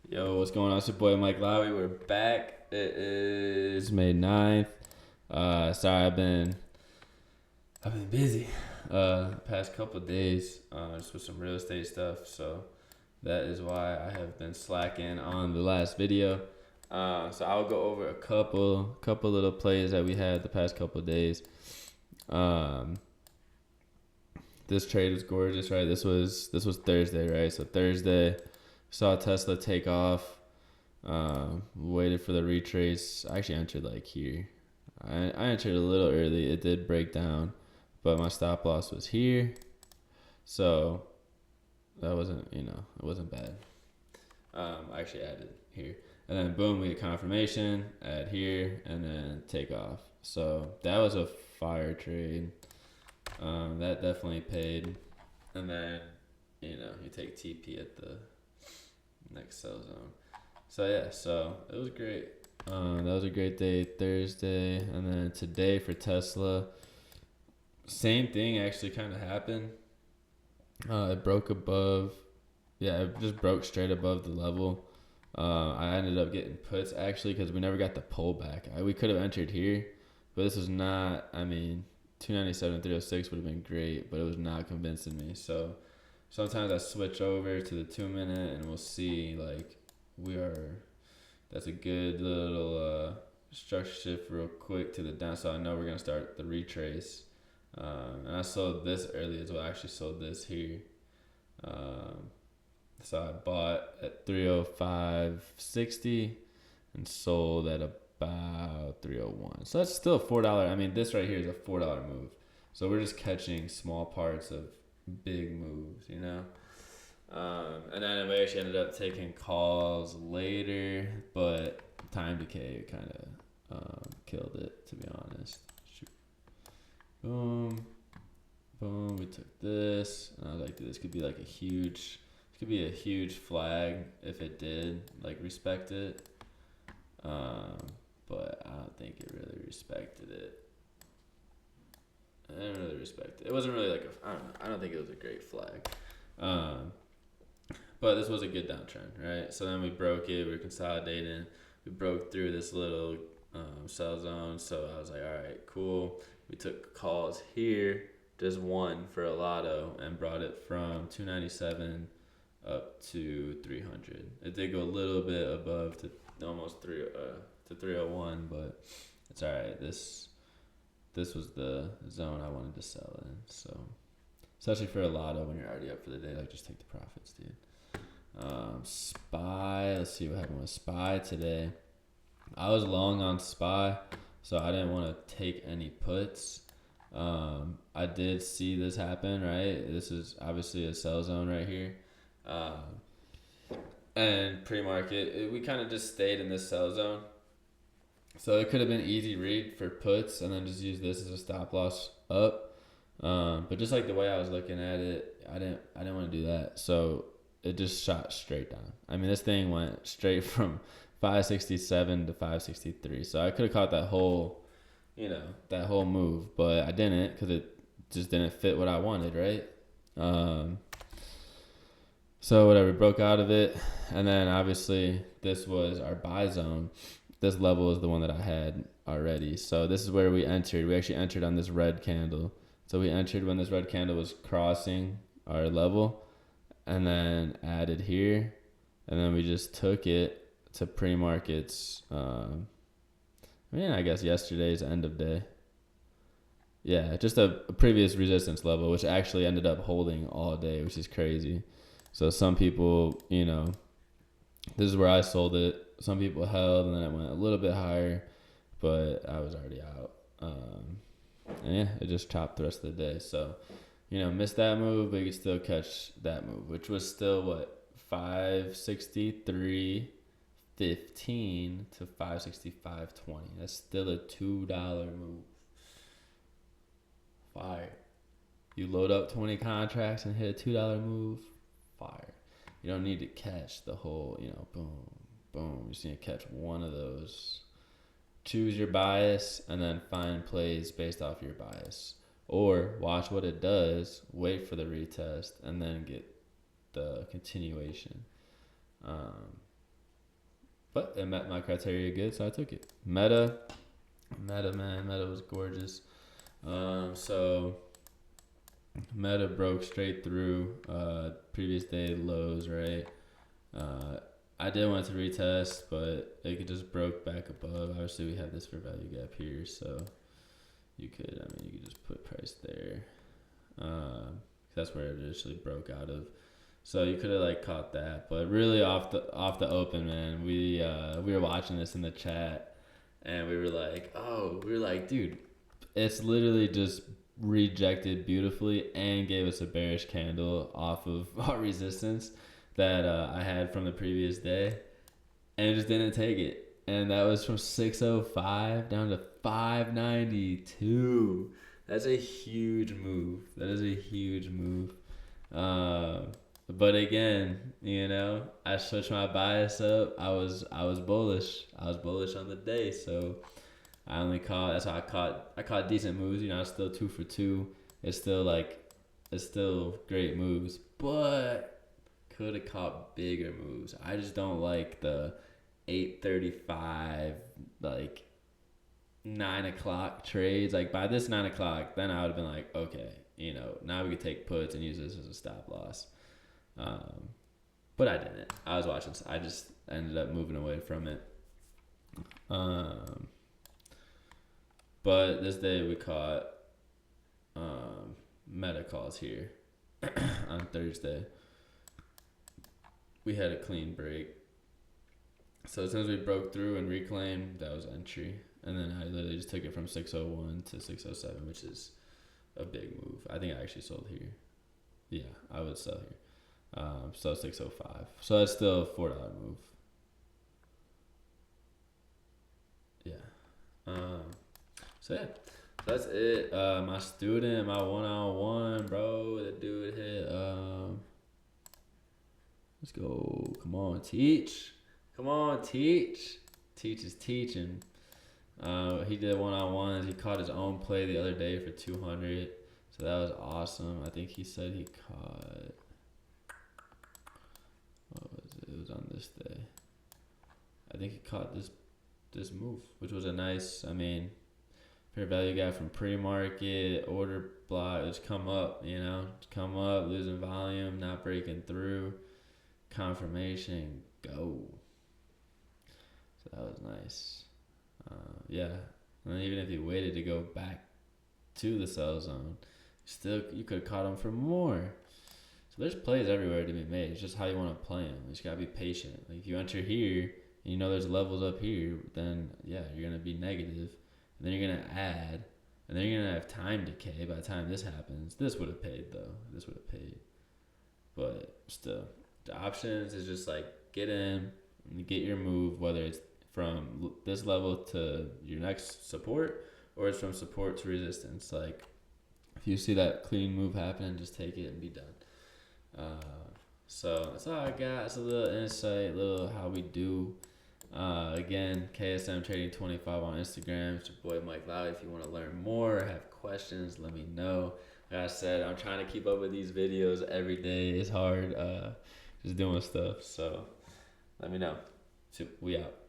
Yo, what's going on? It's your boy Mike Lowry. We're back. It is May 9th. Sorry, I've been busy. Past couple days, just with some real estate stuff. So that is why I have been slacking on the last video. So I'll go over a couple little plays that we had the past couple days. Um, this trade was gorgeous, right? This was Thursday, right? So Thursday, saw Tesla take off. Waited for the retrace. I actually entered like here. I entered a little early. It did break down, but my stop loss was here, so that wasn't it wasn't bad. I actually added here, and then boom, we get confirmation. Add here, and then take off. So that was a fire trade. That definitely paid, and then you take TP at the next sell zone. So yeah, so it was great. That was a great day Thursday, and then today for Tesla, same thing actually kind of happened. It broke above, yeah, it just broke straight above the level. I ended up getting puts actually because we never got the pullback. We could have entered here, but this was not. I mean, 297 306 would have been great, but it was not convincing me. So sometimes I switch over to the 2 minute, and we'll see like we are. That's a good little structure shift real quick to the down. So I know we're gonna start the retrace. And I sold this early as well. I actually sold this here. Um, so I bought at 305.60 and sold at about 301. So that's still $4. I mean, this right here is a $4 move. So we're just catching small parts of big moves. And then we actually ended up taking calls later, but time decay kind of killed it, to be honest. Shoot. Boom, boom. We took this. And I was like, this could be like a huge flag if it did like respect it. But I don't think it really respected it. I didn't really respect it. It wasn't really like I don't know. I don't think it was a great flag. But this was a good downtrend, right? So then we broke it. We were consolidating. We broke through this little sell zone. So I was like, all right, cool. We took calls here, just one for a lotto, and brought it from 297 up to 300. It did go a little bit above to almost 301, but it's all right. This was the zone I wanted to sell in. So especially for a lotto when you're already up for the day, like just take the profits, dude. SPY. Let's see what happened with SPY today. I was long on SPY, so I didn't want to take any puts. I did see this happen, right? This is obviously a sell zone right here. And pre-market, we kind of just stayed in this sell zone. So it could have been easy read for puts and then just use this as a stop loss up. But just like the way I was looking at it, I didn't want to do that. So it just shot straight down. I mean, this thing went straight from 567 to 563. So I could have caught that whole move, but I didn't because it just didn't fit what I wanted, right? So whatever, broke out of it, and then obviously this was our buy zone. This level is the one that I had already. So this is where we entered. We actually entered on this red candle. So we entered when this red candle was crossing our level, and then added here, and then we just took it to pre-markets. I guess yesterday's end of day. Yeah, just a previous resistance level, which actually ended up holding all day, which is crazy. So some people, this is where I sold it. Some people held, and then it went a little bit higher, but I was already out. And yeah, it just chopped the rest of the day. So, missed that move, but you could still catch that move, which was still what, 563.15 to 565.20. That's still a $2 move. Fire. You load up 20 contracts and hit a $2 move. Fire. You don't need to catch the whole, boom, boom. You just need to catch one of those. Choose your bias and then find plays based off your bias. Or watch what it does, wait for the retest, and then get the continuation. but it met my criteria good, so I took it. Meta was gorgeous. So Meta broke straight through previous day lows, right? I did want to retest, but it just broke back above. Obviously, we have this fair value gap here, so you could just put price there. That's where it initially broke out of. So you could have like caught that, but really off the open, man. We were watching this in the chat, and we were like, dude, it's literally just rejected beautifully and gave us a bearish candle off of our resistance that I had from the previous day, and it just didn't take it. And that was from 605 down to 592. That's a huge move. That is a huge move. But again, I switched my bias up. I was bullish. I was bullish on the day, so I only caught. That's how I caught decent moves. I was still 2 for 2. It's still great moves, but could have caught bigger moves. I just don't like the 8:35 like 9 o'clock trades. Like by this 9 o'clock, then I would have been like, okay, now we could take puts and use this as a stop loss. But I didn't. I was watching. I just ended up moving away from it. But this day we caught meta calls here on Thursday. We had a clean break. So as soon as we broke through and reclaimed, that was entry. And then I literally just took it from 601 to 607, which is a big move. I think I actually sold here. Yeah, I would sell here. So 605. So that's still a $4 move. Yeah. So yeah, that's it. My student, my one-on-one, bro. The dude hit. Let's go. Come on, teach. Come on, teach. Teach is teaching. He did one-on-ones. He caught his own play the other day for 200. So that was awesome. I think he said he caught. What was it? It was on this day. I think he caught this move, which was a nice. Fair value gap from pre-market, order block. Just come up, come up, losing volume, not breaking through. Confirmation, go. So that was nice. Yeah, and then even if you waited to go back to the sell zone, you could have caught him for more. So there's plays everywhere to be made. It's just how you want to play them. You just gotta be patient. Like if you enter here and there's levels up here, then yeah, you're gonna be negative, and then you're gonna add, and then you're gonna have time decay by the time this happens. This would have paid though. This would have paid, but still. The options is just like get in and get your move, whether it's from this level to your next support or it's from support to resistance. Like if you see that clean move happen, just take it and be done. So that's all I got. It's a little insight, a little how we do. Again, KSM Trading 25 on Instagram. It's your boy Mike Lowry. If you want to learn more or have questions, let me know. Like I said, I'm trying to keep up with these videos every day. It's hard. Just doing stuff. So let me know. So we out.